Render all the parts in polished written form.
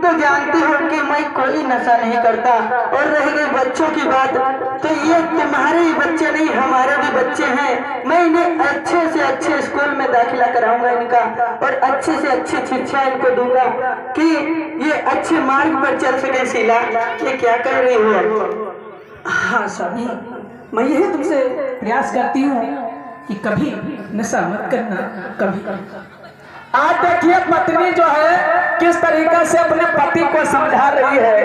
तो जानती हो कि मैं कोई नशा नहीं करता। और रह गई बच्चों की बात, तो ये तुम्हारे ही बच्चे नहीं हमारे भी बच्चे हैं। मैं इन्हें अच्छे से अच्छे स्कूल में दाखिला कराऊंगा इनका, और अच्छे से अच्छी शिक्षा इनको दूंगा कि ये अच्छे मार्ग पर चल सके। शीला, ये क्या कर रही हो? हाँ स्वामी, मैं यही तुमसे प्रयास करती हूँ कि कभी नशा मत करना, कभी। आज देखिए पत्नी जो है किस तरीके से अपने पति को समझा रही है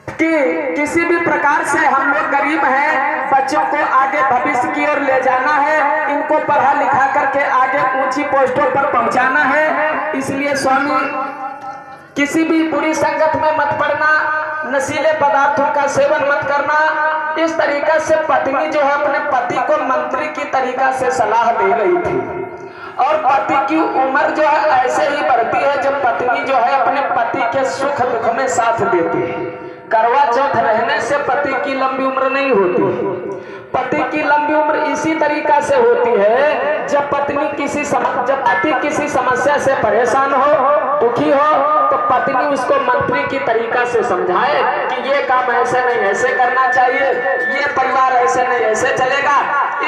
कि किसी भी प्रकार से हम लोग गरीब हैं, बच्चों को आगे भविष्य की ओर ले जाना है, इनको पढ़ा लिखा करके आगे ऊंची पोस्टों पर पहुंचाना है। इसलिए स्वामी, किसी भी बुरी संगत में मत पड़ना, नशीले पदार्थों का सेवन मत करना। इस तरीका से पत्नी जो है अपने पति को मंत्री की तरीका से सलाह दे रही थी। और पति की उम्र जो है ऐसे ही बढ़ती है जब पत्नी जो है अपने पति के सुख दुख में साथ देती है। करवा चौथ रहने से पति की लंबी उम्र नहीं होती। पति की लंबी उम्र इसी तरीका से होती है जब पति किसी समस्या से परेशान हो, दुखी हो, तो पत्नी उसको मंत्री की तरीका से समझाए कि ये काम ऐसे नहीं ऐसे करना चाहिए, ये परिवार ऐसे नहीं ऐसे चलेगा।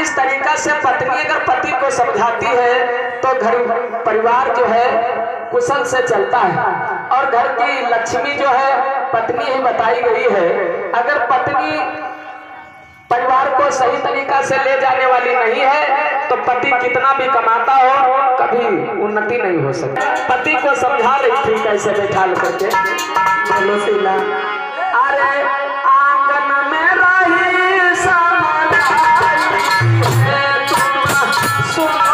इस तरीका से पत्नी अगर पति को समझाती है तो घर परिवार जो है कुशल से चलता है। और घर की लक्ष्मी जो है पत्नी ही बताई गई है। अगर पत्नी परिवार को सही तरीका से ले जाने वाली नहीं है तो पति कितना भी कमाता हो कभी उन्नति नहीं हो सकती। पति को समझा रही थी कैसे बैठा करके। बोलो शीला। अरे आंगन में रही समाई, सुनो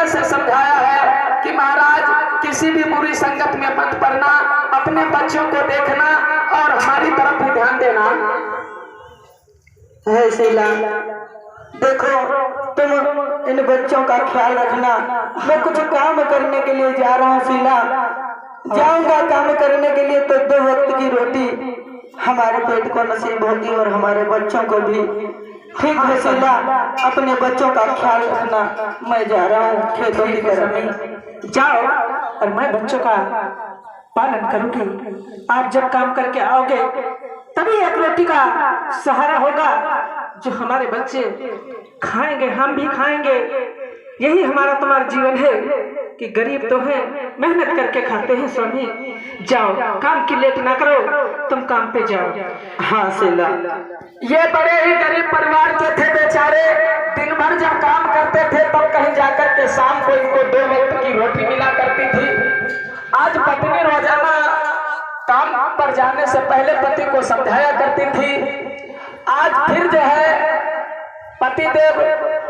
से समझाया है कि महाराज किसी भी बुरी संगत में मत पड़ना, अपने बच्चों को देखना और हमारी तरफ भी ध्यान देना है। शीला देखो, तुम इन बच्चों का ख्याल रखना। मैं कुछ काम करने के लिए जा रहा हूँ शीला। जाऊंगा काम करने के लिए तो 2 वक्त की रोटी हमारे पेट को नसीब होगी और हमारे बच्चों को भी। ठीक है शीला, अपने बच्चों का ख्याल रखना। मैं जा रहा हूँ खेतों की तरफ। जाओ और मैं बच्चों का पालन करूंगी। आप जब काम करके आओगे तभी एक रोटी का सहारा होगा जो हमारे बच्चे खाएंगे, हम भी खाएंगे। यही हमारा तुम्हारा जीवन है कि गरीब तो है, मेहनत करके खाते हैं। स्वामी जाओ, काम की लेट ना करो, तुम काम पे जाओ। हाँ शीला। ये बड़े ही गरीब परिवार के थे बेचारे। दिन भर जब काम करते थे तब कहीं जाकर के शाम को इनको 2 वक्त की रोटी मिला करती थी। आज पत्नी रोजाना काम पर जाने से पहले पति को समझाया करती थी। आज फिर जो है पति देव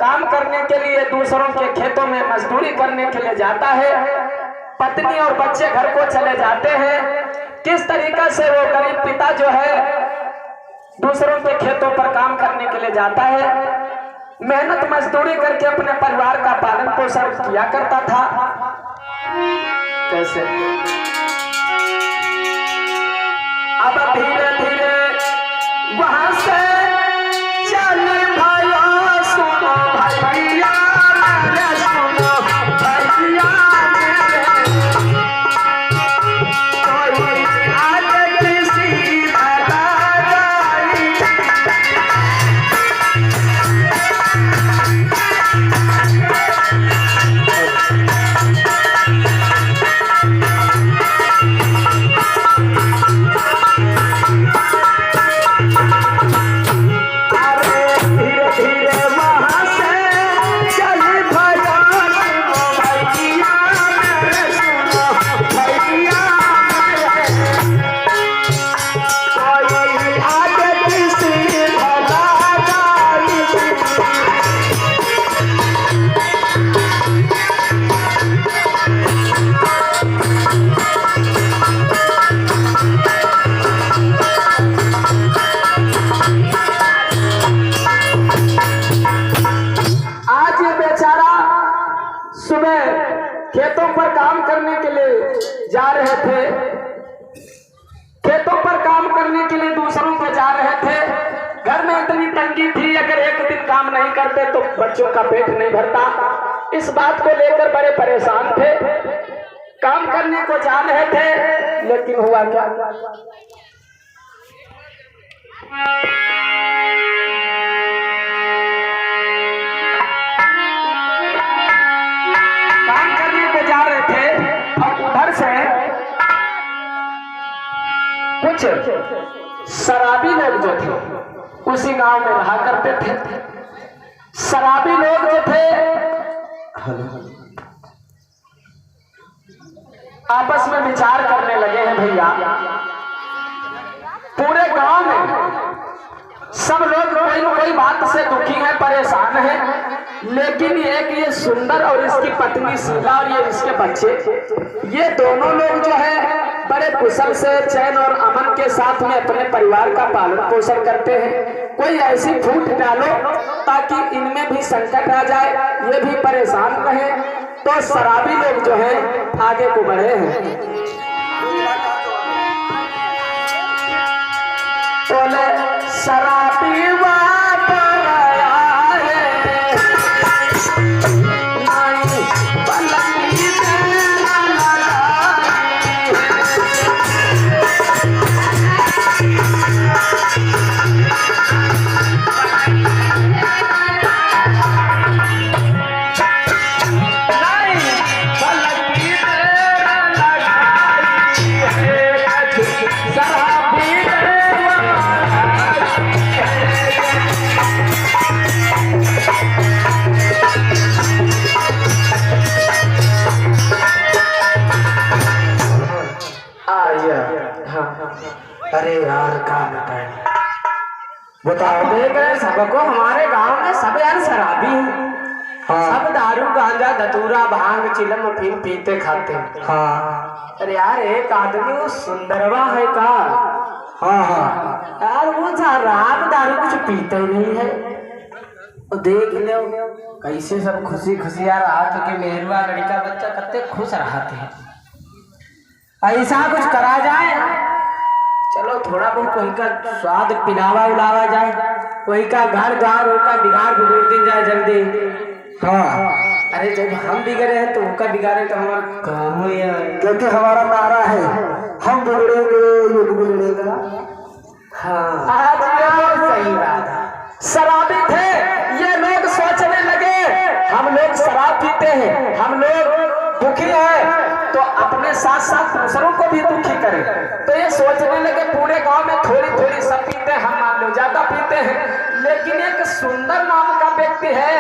काम करने के लिए दूसरों के खेतों में मजदूरी करने के लिए जाता है। पत्नी और बच्चे घर को चले जाते हैं। किस तरीका से वो गरीब पिता जो है दूसरों के खेतों पर काम करने के लिए जाता है, मेहनत मजदूरी करके अपने परिवार का पालन पोषण किया करता था। कैसे अब धीरे धीरे वहां से चले भाइया, सुनो भैया मेरे, सुनो भैया मेरे खेतों पर काम करने के लिए जा रहे थे, खेतों पर काम करने के लिए दूसरों के जा रहे थे। घर में इतनी तंगी थी, अगर एक दिन काम नहीं करते तो बच्चों का पेट नहीं भरता। इस बात को लेकर बड़े परेशान थे, काम करने को जा रहे थे, लेकिन हुआ क्या, काम करने को जा रहे थे और उधर से कुछ शराबी लोग जो थे उसी गांव में रहा करते थे। शराबी लोग जो थे आपस में विचार करने लगे हैं, भैया पूरे गांव में सब लोग कोई न कोई बात से दुखी हैं, परेशान हैं, लेकिन एक ये सुंदर और इसकी पत्नी शीला और ये इसके बच्चे, ये दोनों लोग जो है बड़े कुशल से चैन और अमन के साथ में अपने परिवार का पालन पोषण करते हैं। कोई ऐसी फूट डालो ताकि इनमें भी संकट आ जाए, ये भी परेशान रहे, तो शराबी लोग जो है आगे को बढ़े हैं। बोले शराबी अरे यार क्या बताओ, देख रहे सबको हमारे गांव में सब यार शराबी हैं। हाँ। सब दारू गांजा धतूरा भांग चिलम अफीम पीते खाते हैं। हाँ। अरे यार एक आदमी वो सुंदरवा है का, हाँ हाँ यार वो शराब दारू कुछ पीते ही नहीं है। तो देख लो कैसे सब खुशी खुशी यार हाथ के मेहरुआ लड़का बच्चा कितने खुश रहते हैं। ऐसा कुछ करा जाए, चलो थोड़ा बहुत कोई का स्वाद पिलावा उलावा जाए, कोई का घर द्वार का बिगाड़ बिगड़ दिन जाए जल्दी। हाँ अरे जब हम बिगड़े हैं तो उनका बिगाड़े तो हमारा काम हो, क्योंकि हमारा नारा है हम बिगड़ेंगे युग बिगड़ेगा। हाँ सही बात है। शराबी थे ये लोग, सोचने लगे हम लोग शराब पीते हैं, हम लोग दुखी हैं, तो अपने साथ साथ दूसरों को भी दुखी करें। तो ये सोचने लगे पूरे गांव में थोड़ी थोड़ी सब पीते हैं, हम मान लो ज्यादा पीते हैं, लेकिन एक सुंदर नाम का व्यक्ति है,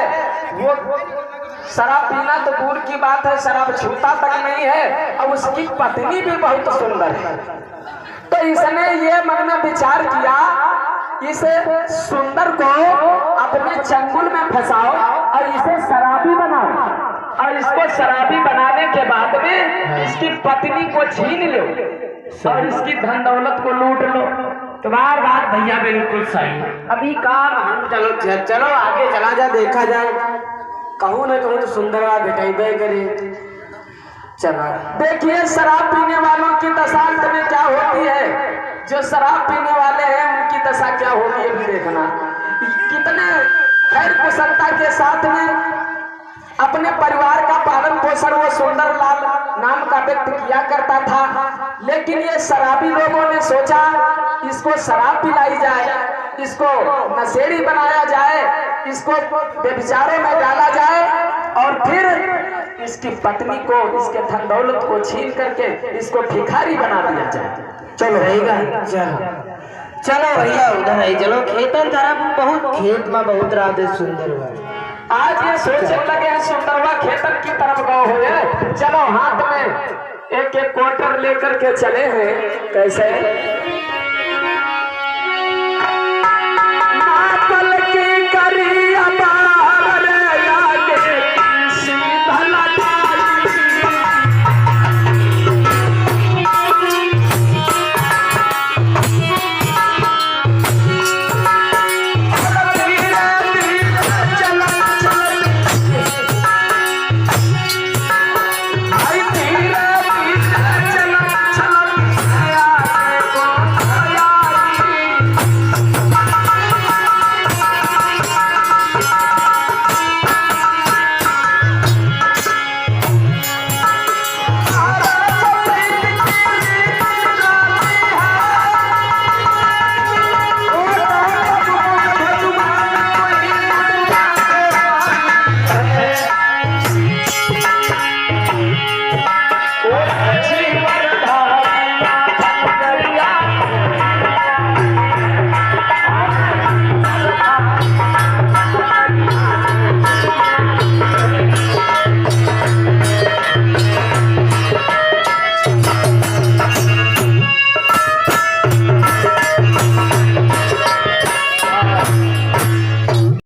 वो शराब पीना तो दूर की बात है, शराब छूता तक नहीं है, और उसकी पत्नी भी बहुत सुंदर है। तो इसने ये मन में विचार किया, इस सुंदर को अपने चंगुल में फंसाओ और इसे शराबी बनाओ, और इसको शराबी बनाने के बाद में इसकी पत्नी को छीन लो और इसकी धन दौलत को लूट लो। तुम्हारी बात भैया बिल्कुल सही है। अभी काम हम चलो आगे चला जा, देखा जाए, कहूँ न कहूँ तो सुंदरवा भेटेबे करे। चला देखिए शराब पीने वालों की दशा अंत में क्या होती है, जो शराब पीने वाले हैं उनकी दशा क्या होगी ये भी देखना। कितने खैर कुशलता के साथ में अपने परिवार का पालन पोषण वो सुंदर लाल नाम का व्यक्ति किया करता था, लेकिन ये शराबी लोगों ने सोचा इसको शराब पिलाई जाए, इसको नशेड़ी बनाया जाए, इसको व्यभिचारों में डाला जाए और फिर इसकी पत्नी को, इसके धन दौलत को छीन करके इसको भिखारी बना दिया जाए। चलो रहेगा, चलो भैया उधर है, चलो खेतन तरफ बहुत खेत में बहुत राधे सुंदर हुआ। आज ये सोचने लगे हैं सुंदरवा खेतन की तरफ गाँव हो, चलो हाथ में एक एक क्वार्टर लेकर के चले हैं। कैसे